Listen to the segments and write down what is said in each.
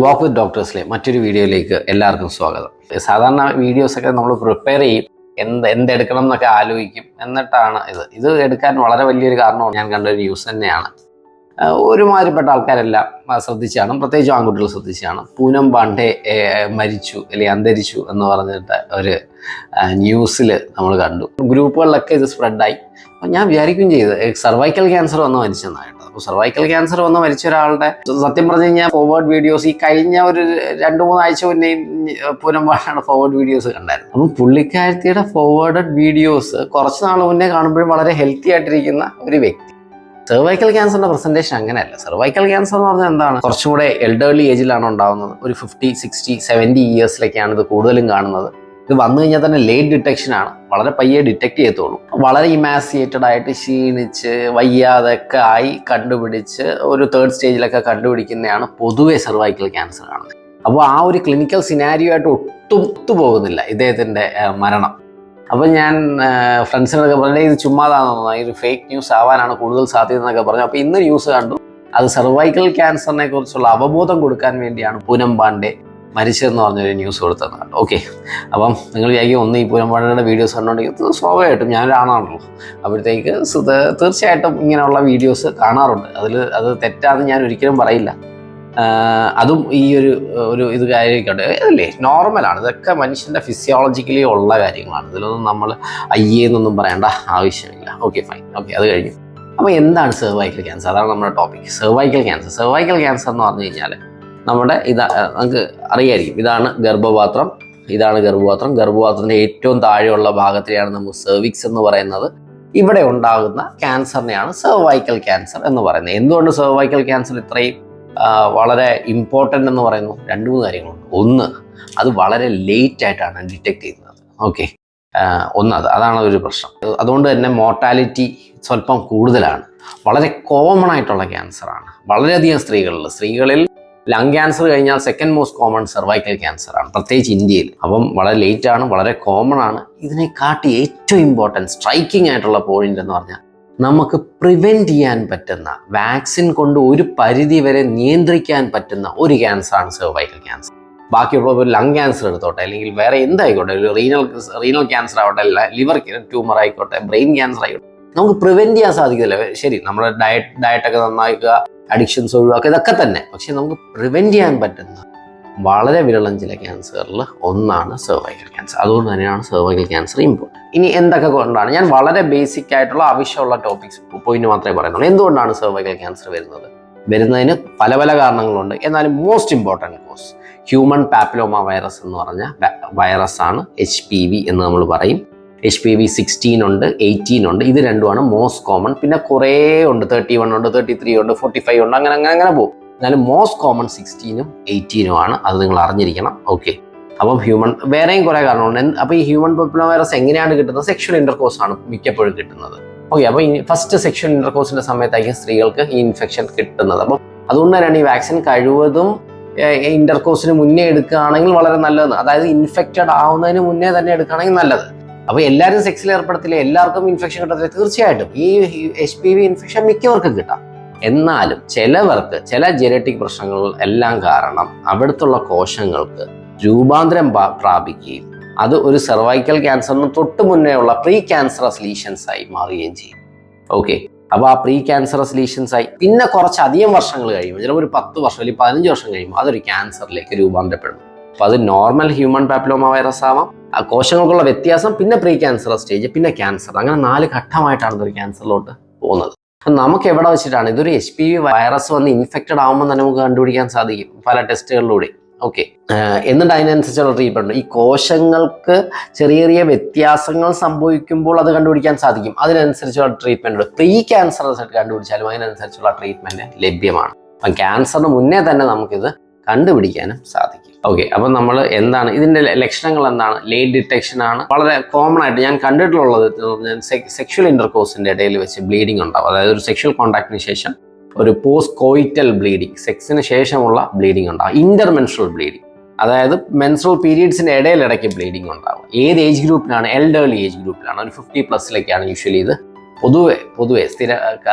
വാക്ക് വിത്ത് ഡോക്ടേഴ്സിലെ മറ്റൊരു വീഡിയോയിലേക്ക് എല്ലാവർക്കും സ്വാഗതം. സാധാരണ വീഡിയോസൊക്കെ നമ്മൾ പ്രിപ്പയർ ചെയ്യും, എന്തെടുക്കണം എന്നൊക്കെ ആലോചിക്കും. എന്നിട്ടാണ് ഇത് എടുക്കാൻ വളരെ വലിയൊരു കാരണമാണ് ഞാൻ കണ്ട ഒരു ന്യൂസ് തന്നെയാണ്. ഒരുമാതിരിപ്പെട്ട ആൾക്കാരെല്ലാം ശ്രദ്ധിച്ചാണ്, പ്രത്യേകിച്ച് ആൺകുട്ടികൾ ശ്രദ്ധിച്ചാണ്. പൂനം പാണ്ഡെ മരിച്ചു അല്ലെങ്കിൽ അന്തരിച്ചു എന്ന് പറഞ്ഞിട്ട് ഒരു ന്യൂസിൽ നമ്മൾ കണ്ടു. ഗ്രൂപ്പുകളിലൊക്കെ ഇത് സ്പ്രെഡായി. അപ്പം ഞാൻ വിചാരിക്കുകയും ചെയ്ത് സർവൈക്കൽ ക്യാൻസർ വന്ന് മരിച്ചെന്നായിട്ട്. അപ്പോൾ സർവൈക്കൽ ക്യാൻസർ വന്ന് മരിച്ച ഒരാളുടെ സത്യം പറഞ്ഞു കഴിഞ്ഞാൽ ഫോർവേഡ് വീഡിയോസ് ഈ കഴിഞ്ഞ ഒരു 2-3 ആഴ്ച മുന്നേയും പൂനം പാണ്ഡെയുടെ ഫോർവേഡ് വീഡിയോസ് കണ്ടായിരുന്നു. അപ്പം പുള്ളിക്കാരത്തിയുടെ ഫോർവേഡഡ് വീഡിയോസ് കുറച്ച് നാൾ മുന്നേ കാണുമ്പോഴും വളരെ ഹെൽത്തി ആയിട്ടിരിക്കുന്ന ഒരു വ്യക്തി. സെർവൈക്കൽ ക്യാൻസറിന്റെ പ്രസന്റേഷൻ അങ്ങനെയല്ല. സെർവൈക്കൽ ക്യാൻസർ എന്ന് പറഞ്ഞാൽ എന്താണ്? കുറച്ചും കൂടെ എൽഡർലി ഏജിലാണ് ഉണ്ടാകുന്നത്. ഒരു 50, 60, 70 ഇയേഴ്സിലൊക്കെയാണ് ഇത് കൂടുതലും കാണുന്നത്. ഇത് വന്നു കഴിഞ്ഞാൽ തന്നെ ലേറ്റ് ഡിറ്റക്ഷൻ ആണ്, വളരെ പയ്യെ ഡിറ്റക്ട് ചെയ്യത്തുള്ളൂ. വളരെ ഇമാസിയേറ്റഡ് ആയിട്ട് ക്ഷീണിച്ച് വയ്യാതൊക്കെ ആയി കണ്ടുപിടിച്ച് ഒരു 3rd സ്റ്റേജിലൊക്കെ കണ്ടുപിടിക്കുന്നതാണ് പൊതുവെ സെർവൈക്കൽ ക്യാൻസർ കാണുന്നത്. അപ്പോൾ ആ ഒരു ക്ലിനിക്കൽ സിനാരിയോ ആയിട്ട് ഒത്തുപോകുന്നില്ല ഇദ്ദേഹത്തിൻ്റെ മരണം. അപ്പം ഞാൻ ഫ്രണ്ട്സിനൊക്കെ പറഞ്ഞു ഇത് ചുമ്മാതാണെന്ന്, ഇത് ഫേക്ക് ന്യൂസ് ആവാനാണ് കൂടുതൽ സാധ്യത എന്നൊക്കെ പറഞ്ഞു. അപ്പോൾ ഇന്ന് ന്യൂസ് കണ്ടു, അത് സെർവൈക്കൽ ക്യാൻസറിനെ കുറിച്ചുള്ള അവബോധം കൊടുക്കാൻ വേണ്ടിയാണ് പൂനം പാണ്ഡെ മരിച്ചതെന്ന് പറഞ്ഞൊരു ന്യൂസ് കൊടുത്തത്. ഓക്കെ, അപ്പം നിങ്ങൾ വിചാരിക്കും ഈ പൂനം പാണ്ഡെയുടെ വീഡിയോസ് കണ്ടുകൊണ്ടെങ്കിൽ സ്വാഭാവികമായിട്ടും ഞാനൊരാണാണല്ലോ, അപ്പോഴത്തേക്ക് തീർച്ചയായിട്ടും ഇങ്ങനെയുള്ള വീഡിയോസ് കാണാറുണ്ട്. അത് തെറ്റാന്ന് ഞാൻ ഒരിക്കലും പറയില്ല. അതും ഈ ഒരു ഇത് കാര്യമായിക്കോട്ടെ, അതല്ലേ നോർമലാണ്, ഇതൊക്കെ മനുഷ്യൻ്റെ ഫിസിയോളജിക്കലി ഉള്ള കാര്യങ്ങളാണ്. ഇതിലൊന്നും നമ്മൾ അയ്യേന്നൊന്നും പറയേണ്ട ആവശ്യമില്ല. Okay, fine. ഓക്കെ, അത് കഴിഞ്ഞു. അപ്പോൾ എന്താണ് സെർവൈക്കൽ ക്യാൻസർ? അതാണ് നമ്മുടെ topic, cervical cancer. Cervical cancer എന്ന് പറഞ്ഞു കഴിഞ്ഞാൽ നമ്മുടെ നമുക്ക് അറിയായിരിക്കും, ഇതാണ് ഗർഭപാത്രം, ഗർഭപാത്രത്തിൻ്റെ ഏറ്റവും താഴെയുള്ള ഭാഗത്തെയാണ് നമ്മൾ സെർവിക്സ് എന്ന് പറയുന്നത്. ഇവിടെ ഉണ്ടാകുന്ന ക്യാൻസറിനെയാണ് സെർവൈക്കൽ ക്യാൻസർ എന്ന് പറയുന്നത്. എന്തുകൊണ്ട് സെർവൈക്കൽ ക്യാൻസർ ഇത്രയും വളരെ ഇമ്പോർട്ടൻ്റ് എന്ന് പറയുന്നു? 2-3 കാര്യങ്ങളുണ്ട്. ഒന്ന്, അത് വളരെ ലേറ്റ് ആയിട്ടാണ് ഡിറ്റക്ട് ചെയ്യുന്നത്. ഓക്കെ, അതാണ് ഒരു പ്രശ്നം. അതുകൊണ്ട് തന്നെ മോർട്ടാലിറ്റി സ്വല്പം കൂടുതലാണ്. വളരെ കോമൺ ആയിട്ടുള്ള ക്യാൻസറാണ്. വളരെയധികം സ്ത്രീകളിൽ ലങ് ക്യാൻസർ കഴിഞ്ഞാൽ second most common cervical cancer ആണ്, പ്രത്യേകിച്ച് ഇന്ത്യയിൽ. അപ്പം വളരെ ലേറ്റ് ആണ്, വളരെ കോമൺ ആണ്. ഇതിനെക്കാട്ടി ഏറ്റവും ഇമ്പോർട്ടൻറ്റ് സ്ട്രൈക്കിംഗ് ആയിട്ടുള്ള പോയിന്റ് എന്ന് പറഞ്ഞാൽ നമുക്ക് പ്രിവെൻറ്റ് ചെയ്യാൻ പറ്റുന്ന, വാക്സിൻ കൊണ്ട് ഒരു പരിധി വരെ നിയന്ത്രിക്കാൻ പറ്റുന്ന ഒരു ക്യാൻസറാണ് സെർവൈക്കൽ ക്യാൻസർ. ബാക്കിയുള്ള ഒരു ലങ് ക്യാൻസർ എടുത്തോട്ടെ, അല്ലെങ്കിൽ വേറെ എന്തായിക്കോട്ടെ, ഒരു റീനൽ ക്യാൻസർ ആവട്ടെ, ലിവർ ട്യൂമർ ആയിക്കോട്ടെ, ബ്രെയിൻ ക്യാൻസർ ആയിക്കോട്ടെ, നമുക്ക് പ്രിവെൻറ്റ് ചെയ്യാൻ സാധിക്കില്ല. ശരി, നമ്മുടെ ഡയറ്റൊക്കെ നന്നാക്കുക, അഡിക്ഷൻസ് ഒഴിവാക്കുക, ഇതൊക്കെ തന്നെ. പക്ഷെ നമുക്ക് പ്രിവെൻറ്റ് ചെയ്യാൻ പറ്റുന്ന വളരെ വിരളം ചില ക്യാൻസറിൽ ഒന്നാണ് സെർവൈക്കൽ ക്യാൻസർ. അതുകൊണ്ട് തന്നെയാണ് സെർവൈക്കൽ ക്യാൻസർ ഇമ്പോർട്ടൻറ്റ്. ഇനി എന്തൊക്കെ കൊണ്ടാണ്, ഞാൻ വളരെ ബേസിക് ആയിട്ടുള്ള ആവശ്യമുള്ള ടോപ്പിക്സ് പോയിന്റ് മാത്രമേ പറയുന്നുള്ളൂ. എന്തുകൊണ്ടാണ് സെർവൈക്കൽ ക്യാൻസർ വരുന്നതിന് പല കാരണങ്ങളുണ്ട്. എന്നാലും most important cause human papilloma virus എന്ന് പറഞ്ഞ വൈറസാണ് HPV എന്ന് നമ്മൾ പറയും. HPV 16 ഉണ്ട്, 18 ഉണ്ട്. ഇത് രണ്ടുമാണ് മോസ്റ്റ് കോമൺ. പിന്നെ കുറേ ഉണ്ട്, 31 ഉണ്ട്, 33 ഉണ്ട്, 45 ഉണ്ട്, അങ്ങനെ പോകും. എന്നാലും മോസ്റ്റ് കോമൺ 16ഉം 18ഉം ആണ്. അത് നിങ്ങൾ അറിഞ്ഞിരിക്കണം. ഓക്കെ, അപ്പം വേറെയും കുറേ കാരണമുണ്ട്. അപ്പോൾ ഈ ഹ്യൂമൻ പാപ്പിലോമ വൈറസ് എങ്ങനെയാണ് കിട്ടുന്നത്? സെക്ഷൽ ഇൻ്റർകോഴ്സ് ആണ് മിക്കപ്പോഴും കിട്ടുന്നത്. ഓക്കെ, അപ്പോൾ ഈ ഫസ്റ്റ് സെക്ഷൽ ഇൻ്റർകോഴ്സിൻ്റെ സമയത്തായിരിക്കും സ്ത്രീകൾക്ക് ഈ ഇൻഫെക്ഷൻ കിട്ടുന്നത്. അപ്പം അതുകൊണ്ട് തന്നെയാണ് ഈ വാക്സിൻ കഴിവതും ഇൻ്റർകോഴ്സിന് മുന്നേ എടുക്കുകയാണെങ്കിൽ വളരെ നല്ലത്. അതായത് ഇൻഫെക്റ്റഡ് ആവുന്നതിന് മുന്നേ തന്നെ എടുക്കുകയാണെങ്കിൽ നല്ലത്. അപ്പോൾ എല്ലാവരും സെക്സിൽ ഏർപ്പെടത്തില്ല, എല്ലാവർക്കും ഇൻഫെക്ഷൻ കിട്ടത്തില്ല. തീർച്ചയായിട്ടും ഈ HPV ഇൻഫെക്ഷൻ മിക്കവർക്കും കിട്ടാം. എന്നാലും ചിലവർക്ക് ചില ജനറ്റിക് പ്രശ്നങ്ങൾ എല്ലാം കാരണം അവിടുത്തുള്ള കോശങ്ങൾക്ക് രൂപാന്തരം പ്രാപിക്കുകയും അത് ഒരു സെർവൈക്കൽ ക്യാൻസറിന് തൊട്ട് മുന്നേ ഉള്ള പ്രീ ക്യാൻസറസ് ലീഷൻസ് ആയി മാറുകയും ചെയ്യും. ഓക്കെ, അപ്പോൾ ആ പ്രീ ക്യാൻസറസ് ലീഷൻസ് ആയി പിന്നെ കുറച്ചധികം വർഷങ്ങൾ കഴിയുമ്പോൾ, ചിലപ്പോൾ ഒരു 10 വർഷം അല്ലെങ്കിൽ 15 വർഷം കഴിയുമ്പോൾ അതൊരു ക്യാൻസറിലേക്ക് രൂപാന്തരപ്പെടും. അപ്പോൾ അത് നോർമൽ ഹ്യൂമൻ പാപ്പിലോമ വൈറസ് ആവാം, ആ കോശങ്ങൾക്കുള്ള വ്യത്യാസം, പിന്നെ പ്രീ ക്യാൻസറസ് സ്റ്റേജ്, പിന്നെ ക്യാൻസർ. അങ്ങനെ 4 ഘട്ടമായിട്ടാണ് ഇതൊരു ക്യാൻസറിലോട്ട് പോകുന്നത്. അപ്പം നമുക്ക് എവിടെ വെച്ചിട്ടാണ് ഇതൊരു HPV വൈറസ് വന്ന് ഇൻഫെക്റ്റഡ് ആകുമ്പോൾ തന്നെ നമുക്ക് കണ്ടുപിടിക്കാൻ സാധിക്കും പല ടെസ്റ്റുകളിലൂടെ. ഓക്കെ, എന്നിട്ട് അതിനനുസരിച്ചുള്ള ട്രീറ്റ്മെൻറ്റ്. ഈ കോശങ്ങൾക്ക് ചെറിയ വ്യത്യാസങ്ങൾ സംഭവിക്കുമ്പോൾ അത് കണ്ടുപിടിക്കാൻ സാധിക്കും. അതിനനുസരിച്ചുള്ള ട്രീറ്റ്മെൻറ്റ്, പ്രീ ക്യാൻസറസ് കണ്ടുപിടിച്ചാലും അതിനനുസരിച്ചുള്ള ട്രീറ്റ്മെൻറ്റ് ലഭ്യമാണ്. അപ്പം ക്യാൻസറിന് മുന്നേ തന്നെ നമുക്കിത് കണ്ടുപിടിക്കാനും സാധിക്കും. ഓക്കെ, അപ്പം നമ്മൾ എന്താണ് ഇതിൻ്റെ ലക്ഷണങ്ങൾ എന്താണ്? ലേറ്റ് ഡിറ്റക്ഷൻ ആണ്. വളരെ കോമൺ ആയിട്ട് ഞാൻ കണ്ടിട്ടുള്ളത് സെക്ഷൽ ഇൻ്റർകോഴ്സിൻ്റെ ഇടയിൽ വെച്ച് ബ്ലീഡിങ് ഉണ്ടാവും. അതായത് ഒരു സെക്ഷൽ കോൺടാക്റ്റിന് ശേഷം ഒരു പോസ്റ്റ് കോയിറ്റൽ ബ്ലീഡിങ്, സെക്സിന് ശേഷമുള്ള ബ്ലീഡിങ് ഉണ്ടാവും. ഇന്റർമെൻസ്ട്രൽ ബ്ലീഡിങ്, അതായത് മെൻസ്ട്രൽ പീരീഡ്സിൻ്റെ ഇടയ്ക്ക് ബ്ലീഡിങ് ഉണ്ടാവും. ഏത് ഏജ് ഗ്രൂപ്പിലാണ്? എൽഡർലി ഏജ് ഗ്രൂപ്പിലാണ്. ഒരു 50+ യൂഷ്വലി ഇത് പൊതുവെ സ്ഥിര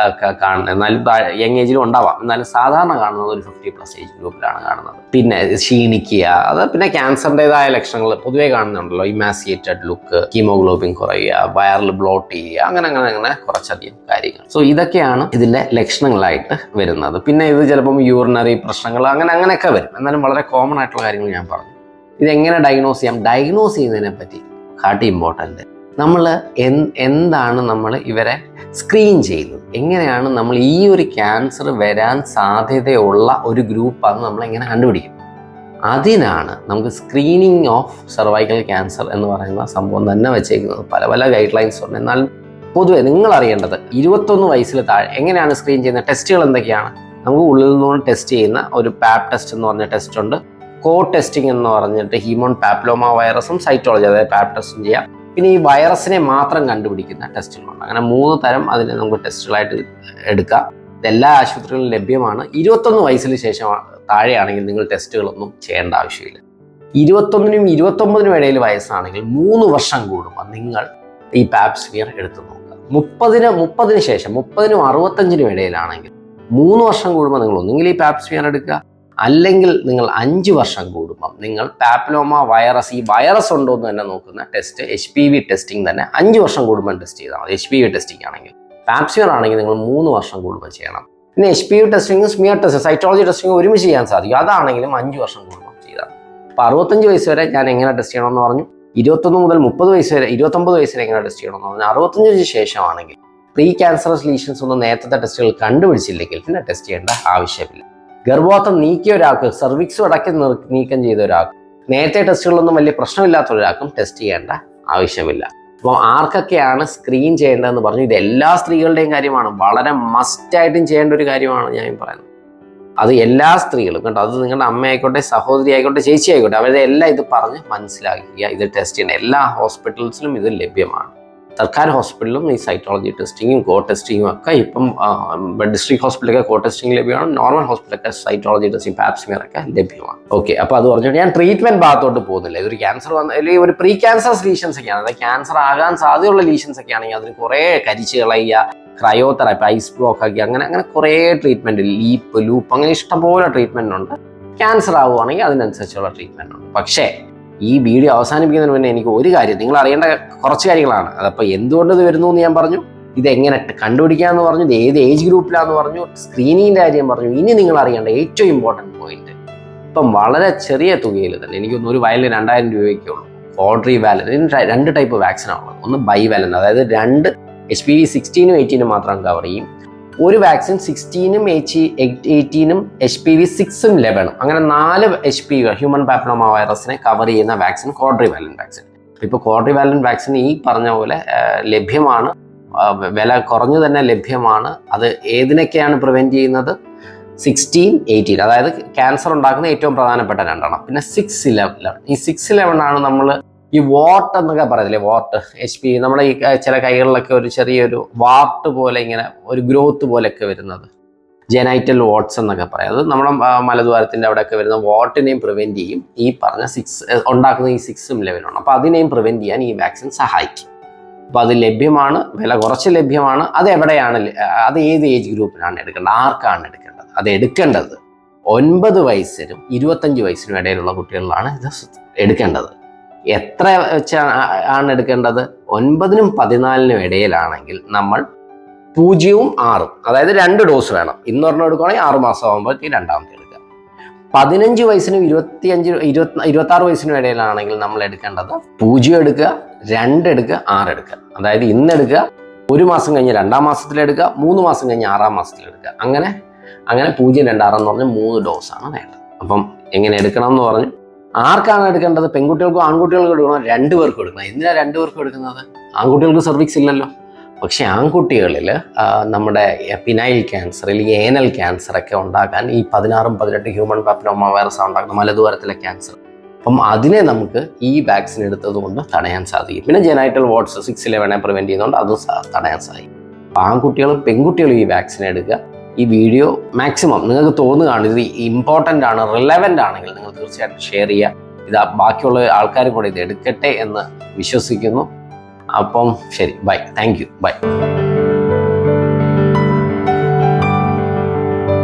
കാണുന്നത്, എന്നാലും യങ് ഏജിലും ഉണ്ടാവാം, എന്നാലും സാധാരണ കാണുന്നത് ഒരു 50+ ഏജ് ഗ്രൂപ്പിലാണ് കാണുന്നത്. പിന്നെ ക്ഷീണിക്കുക, അത് പിന്നെ ക്യാൻസറിൻ്റെതായ ലക്ഷണങ്ങൾ പൊതുവെ കാണുന്നുണ്ടല്ലോ, ഇമാസിയേറ്റഡ് ലുക്ക്, ഹീമോഗ്ലോബിൻ കുറയുക, വയറിൽ ബ്ലോട്ട് ചെയ്യുക, അങ്ങനെ കുറച്ചധികം കാര്യങ്ങൾ. സോ ഇതൊക്കെയാണ് ഇതിൻ്റെ ലക്ഷണങ്ങളായിട്ട് വരുന്നത്. പിന്നെ ഇത് ചിലപ്പം യൂറിനറി പ്രശ്നങ്ങൾ അങ്ങനെയൊക്കെ വരും. എന്നാലും വളരെ കോമൺ ആയിട്ടുള്ള കാര്യങ്ങൾ ഞാൻ പറഞ്ഞു. ഇതെങ്ങനെ ഡയഗ്നോസ് ചെയ്യാം? ഡയഗ്നോസ് ചെയ്യുന്നതിനെ പറ്റി കാട്ടി ഇമ്പോർട്ടൻ്റ് നമ്മൾ എന്താണ് നമ്മൾ ഇവരെ സ്ക്രീൻ ചെയ്യുന്നത്, എങ്ങനെയാണ് നമ്മൾ ഈ ഒരു ക്യാൻസർ വരാൻ സാധ്യതയുള്ള ഒരു ഗ്രൂപ്പാണ് നമ്മൾ എങ്ങനെ കണ്ടുപിടിക്കും. അതിനാണ് നമുക്ക് സ്ക്രീനിങ് ഓഫ് സർവൈക്കൽ ക്യാൻസർ എന്ന് പറയുന്ന സംഭവം തന്നെ വെച്ചേക്കുന്നത്. പല ഗൈഡ് ലൈൻസ് ഉണ്ട്. എന്നാൽ പൊതുവെ നിങ്ങൾ അറിയേണ്ടത് 21 വയസ്സിൽ താഴെ എങ്ങനെയാണ് സ്ക്രീൻ ചെയ്യുന്നത്, ടെസ്റ്റുകൾ എന്തൊക്കെയാണ്? നമുക്ക് ഉള്ളിൽ നിന്നും ടെസ്റ്റ് ചെയ്യുന്ന ഒരു പാപ്പ് ടെസ്റ്റ് എന്ന് പറഞ്ഞ ടെസ്റ്റ് ഉണ്ട്. ടെസ്റ്റിംഗ് എന്ന് പറഞ്ഞിട്ട് ഹ്യൂമൻ പാപ്പിലോമ വൈറസും സൈറ്റോളജി, അതായത് പാപ്പ് ടെസ്റ്റും ചെയ്യാം. പിന്നെ ഈ വൈറസിനെ മാത്രം കണ്ടുപിടിക്കുന്ന ടെസ്റ്റുകളുണ്ട്. അങ്ങനെ 3 തരം അതിനെ നമുക്ക് ടെസ്റ്റുകളായിട്ട് എടുക്കാം. ഇതെല്ലാ ആശുപത്രികളിലും ലഭ്യമാണ്. 21 വയസ്സിന് ശേഷം താഴെയാണെങ്കിൽ നിങ്ങൾ ടെസ്റ്റുകളൊന്നും ചെയ്യേണ്ട ആവശ്യമില്ല. 21നും 29നും ഇടയിൽ വയസ്സാണെങ്കിൽ 3 വർഷം കൂടുമ്പോൾ നിങ്ങൾ ഈ പാപ്പ് സ്മിയർ എടുത്ത് നോക്കുക. 30ന് ശേഷം 30നും 65നും ഇടയിലാണെങ്കിൽ 3 വർഷം കൂടുമ്പോൾ നിങ്ങൾ ഒന്നുകിൽ ഈ പാപ്പ് സ്മിയർ എടുക്കുക, അല്ലെങ്കിൽ നിങ്ങൾ 5 വർഷം കൂടുമ്പം നിങ്ങൾ പാപ്പിലോമ വൈറസ്, ഈ വൈറസ് ഉണ്ടോ എന്ന് തന്നെ നോക്കുന്ന ടെസ്റ്റ്, HPV ടെസ്റ്റിംഗ് തന്നെ 5 വർഷം കൂടുമ്പോൾ ടെസ്റ്റ് ചെയ്താൽ മതി. HPV ടെസ്റ്റിംഗ് ആണെങ്കിൽ. പാപ്സ്മിയർ ആണെങ്കിൽ നിങ്ങൾ 3 വർഷം കൂടുമ്പോൾ ചെയ്യണം. പിന്നെ HPV testing, smear test, cytology testing ഒരുമിച്ച് ചെയ്യാൻ സാധിക്കും. അതാണെങ്കിലും 5 വർഷം കൂടുമ്പോൾ ചെയ്താൽ. അപ്പോൾ 65 വയസ്സ് വരെ ഞാൻ എങ്ങനെ ടെസ്റ്റ് ചെയ്യണമെന്ന് പറഞ്ഞു. 21 മുതൽ 30 വയസ്സ് വരെ, 29 വയസ്സ് വരെ എങ്ങനെ ടെസ്റ്റ് ചെയ്യണമെന്ന് പറഞ്ഞു. 65 ശേഷമാണെങ്കിൽ പ്രീ ക്യാൻസറസ് ലീഷൻസ് ഒന്നും നേരത്തെ ടെസ്റ്റുകൾ കണ്ടുപിടിച്ചില്ലെങ്കിൽ പിന്നെ ടെസ്റ്റ് ചെയ്യേണ്ട ആവശ്യമില്ല. ഗർഭപാത്രം നീക്കിയ ഒരാൾക്ക്, സർവിക്സ് അടക്കി നീക്കം ചെയ്ത ഒരാൾക്ക്, നേരത്തെ ടെസ്റ്റുകളൊന്നും വലിയ പ്രശ്നമില്ലാത്ത ഒരാൾക്കും ടെസ്റ്റ് ചെയ്യേണ്ട ആവശ്യമില്ല. അപ്പോൾ ആർക്കൊക്കെയാണ് സ്ക്രീൻ ചെയ്യേണ്ടതെന്ന് പറഞ്ഞു. ഇത് എല്ലാ സ്ത്രീകളുടെയും കാര്യമാണ്, വളരെ മസ്റ്റായിട്ടും ചെയ്യേണ്ട ഒരു കാര്യമാണ് ഞാൻ പറയുന്നത്. അത് എല്ലാ സ്ത്രീകളും കേട്ടോ, അത് നിങ്ങളുടെ അമ്മ ആയിക്കോട്ടെ, സഹോദരി ആയിക്കോട്ടെ, ചേച്ചി ആയിക്കോട്ടെ, അവരുടെ എല്ലാം ഇത് പറഞ്ഞ് മനസ്സിലാക്കുക. ഇത് ടെസ്റ്റ് ചെയ്യേണ്ട എല്ലാ ഹോസ്പിറ്റൽസിലും ഇത് ലഭ്യമാണ്. സർക്കാർ ഹോസ്പിറ്റലിലും ഈ സൈറ്റോളജി ടെസ്റ്റിങ്ങും ടെസ്റ്റിങ്ങും ഒക്കെ ഇപ്പം ഡിസ്ട്രിക്ട് ഹോസ്പിറ്റലൊക്കെ ടെസ്റ്റിംഗ് ലഭ്യമാണ്. നോർമൽ ഹോസ്പിറ്റലൊക്കെ സൈറ്റോളജി ടെസ്റ്റിംഗ്, പാപ്സ്മിയർ ഒക്കെ ലഭ്യമാണ്. ഓക്കെ, അപ്പോൾ അത് പറഞ്ഞിട്ട് ഞാൻ ട്രീറ്റ്മെന്റ് ഭാഗത്തോട്ട് പോകുന്നില്ല. ഇതൊരു ക്യാൻസർ അല്ലെങ്കിൽ ഒരു പ്രീ ക്യാൻസറസ് ലീഷൻസ് ഒക്കെയാണ്, അതായത് ക്യാൻസർ ആകാൻ സാധ്യതയുള്ള ലീഷൻസ് ഒക്കെ ആണെങ്കിൽ അതിന് കുറേ കരിച്ച് കളയുക, ക്രയോതെറാപ്പി, ഐസ് ബ്ലോക്ക് ആക്കി, അങ്ങനെ കുറേ ട്രീറ്റ്മെന്റ്, ലൂപ്പ് അങ്ങനെ ഇഷ്ടംപോലെ ട്രീറ്റ്മെന്റ് ഉണ്ട്. ക്യാൻസർ ആവുകയാണെങ്കിൽ അതിനനുസരിച്ചുള്ള ട്രീറ്റ്മെന്റ് ഉണ്ട്. പക്ഷേ ഈ വീഡിയോ അവസാനിപ്പിക്കുന്നതിന് മുന്നേ എനിക്ക് ഒരു കാര്യം, നിങ്ങൾ അറിയേണ്ട കുറച്ച് കാര്യങ്ങളാണ്. അതപ്പോൾ എന്തുകൊണ്ട് ഇത് വരുന്നു എന്ന് ഞാൻ പറഞ്ഞു, ഇതെങ്ങനെ കണ്ടുപിടിക്കാമെന്ന് പറഞ്ഞു, ഇത് ഏത് ഏജ് ഗ്രൂപ്പിലാണെന്ന് പറഞ്ഞു, സ്ക്രീനിങ്ങിൻ്റെ കാര്യം പറഞ്ഞു. ഇനി നിങ്ങൾ അറിയേണ്ട ഏറ്റവും ഇമ്പോർട്ടൻറ്റ് പോയിന്റ്, ഇപ്പം വളരെ ചെറിയ തുകയിൽ തന്നെ, എനിക്കൊന്ന് ഒരു വയലിന് 2000 രൂപയ്ക്കേ ഉള്ളൂ. ക്വാഡ്രിവാലന്റ്, ഇതിന് 2 ടൈപ്പ് വാക്സിനാണുള്ളത്. ഒന്ന് ബൈവാലന്റ്, അതായത് 2 HPV 16നും 18നും മാത്രം കവർ ചെയ്യും. ഒരു വാക്സിൻ 16നും 18നും HPV 6ഉം 11ഉം, അങ്ങനെ 4 HPV ഹ്യൂമൻ പാപ്പിലോമ വൈറസിനെ കവർ ചെയ്യുന്ന വാക്സിൻ ക്വാഡ്രിവാലന്റ് വാക്സിൻ. ഇപ്പോൾ ക്വാഡ്രിവാലന്റ് വാക്സിൻ ഈ പറഞ്ഞ പോലെ ലഭ്യമാണ്, വില കുറഞ്ഞു തന്നെ ലഭ്യമാണ്. അത് ഏതിനൊക്കെയാണ് പ്രിവെന്റ് ചെയ്യുന്നത്? 16, 18, അതായത് ക്യാൻസർ ഉണ്ടാക്കുന്ന ഏറ്റവും പ്രധാനപ്പെട്ട 2 പിന്നെ 6-11. ഈ 6-11 ആണ് നമ്മൾ ഈ വാർട്ട് എന്നൊക്കെ പറയത്തില്ലേ, വാർട്ട്, HPV, നമ്മുടെ ഈ ചില കൈകളിലൊക്കെ ഒരു ചെറിയൊരു വാർട്ട് പോലെ ഇങ്ങനെ ഒരു ഗ്രോത്ത് പോലെയൊക്കെ വരുന്നത്, ജെനൈറ്റൽ വാട്ട്സ് എന്നൊക്കെ പറയാം. അത് നമ്മുടെ മലദ്വാരത്തിൻ്റെ അവിടെയൊക്കെ വരുന്ന വാർട്ടിനെയും പ്രിവെന്റ് ചെയ്യും. ഈ പറഞ്ഞ 6 ഉണ്ടാക്കുന്ന ഈ 6ഉം 11ഉം. അപ്പോൾ അതിനെയും പ്രിവെന്റ് ചെയ്യാൻ ഈ വാക്സിൻ സഹായിക്കും. അപ്പോൾ അത് ലഭ്യമാണ്, വില കുറച്ച് ലഭ്യമാണ്. അത് എവിടെയാണ്, അത് ഏത് ഏജ് ഗ്രൂപ്പിലാണ് എടുക്കേണ്ടത്, ആർക്കാണ് എടുക്കേണ്ടത്? അത് എടുക്കേണ്ടത് 9 വയസ്സിനും 25 വയസ്സിനും ഇടയിലുള്ള കുട്ടികളിലാണ് ഇത് എടുക്കേണ്ടത്. എത്ര വെച്ചാണ് എടുക്കേണ്ടത്? 9നും 14നും ഇടയിലാണെങ്കിൽ നമ്മൾ 0ഉം 6ഉം, അതായത് 2 ഡോസ് വേണം. ഇന്ന് ഒരെണ്ണം എടുക്കുകയാണെങ്കിൽ 6 മാസം ആകുമ്പോഴത്തേക്ക് രണ്ടാമത്തെ എടുക്കുക. 15 വയസ്സിനും 26 വയസ്സിനും ഇടയിലാണെങ്കിൽ നമ്മൾ എടുക്കേണ്ടത് 0 എടുക്കുക, 2 എടുക്കുക, 6 എടുക്കുക. അതായത് ഇന്ന് എടുക്കുക, 1 മാസം കഴിഞ്ഞ് 2ാം മാസത്തിലെടുക്കുക, 3 മാസം കഴിഞ്ഞ് 6ാം മാസത്തിലെടുക്കുക. അങ്ങനെ 0, 2, 6 എന്ന് പറഞ്ഞ് 3 ഡോസാണ് വേണ്ടത്. അപ്പം എങ്ങനെ എടുക്കണം എന്ന് പറഞ്ഞു. ആർക്കാണ് എടുക്കേണ്ടത്? പെൺകുട്ടികൾക്കും ആൺകുട്ടികൾക്കും എടുക്കണം, 2 പേർക്കും എടുക്കണം. എന്തിനാണ് 2 പേർക്കും എടുക്കുന്നത്? ആൺകുട്ടികൾക്ക് സർവിക്സ് ഇല്ലല്ലോ. പക്ഷെ ആൺകുട്ടികളിൽ നമ്മുടെ പിനൈൽ ക്യാൻസർ അല്ലെങ്കിൽ ഏനൽ ക്യാൻസർ ഒക്കെ ഉണ്ടാക്കാൻ ഈ 16ഉം 18 ഹ്യൂമൻ പാപ്പിലോമ വൈറസ് ഉണ്ടാക്കുന്ന മലദ്വാരത്തിലെ ക്യാൻസർ, അപ്പം അതിനെ നമുക്ക് ഈ വാക്സിൻ എടുത്തത് കൊണ്ട് തടയാൻ സാധിക്കും. പിന്നെ ജെനൈറ്റൽ വാട്ട്സ് 6-11 പ്രിവെന്റ് ചെയ്യുന്നതുകൊണ്ട് അതും തടയാൻ സാധിക്കും. അപ്പോൾ ആൺകുട്ടികളും പെൺകുട്ടികളും ഈ വാക്സിൻ എടുക്കുക. ഈ വീഡിയോ മാക്സിമം നിങ്ങൾക്ക് തോന്നുകയാണ് ഇത് ഇമ്പോർട്ടൻ്റ് ആണ്, റിലവൻ്റ് ആണെങ്കിൽ നിങ്ങൾ തീർച്ചയായിട്ടും ഷെയർ ചെയ്യുക. ഇത് ബാക്കിയുള്ള ആൾക്കാരും കൂടെ ഇത് എടുക്കട്ടെ എന്ന് വിശ്വസിക്കുന്നു. അപ്പം ശരി, ബൈ, താങ്ക് യു, ബൈ.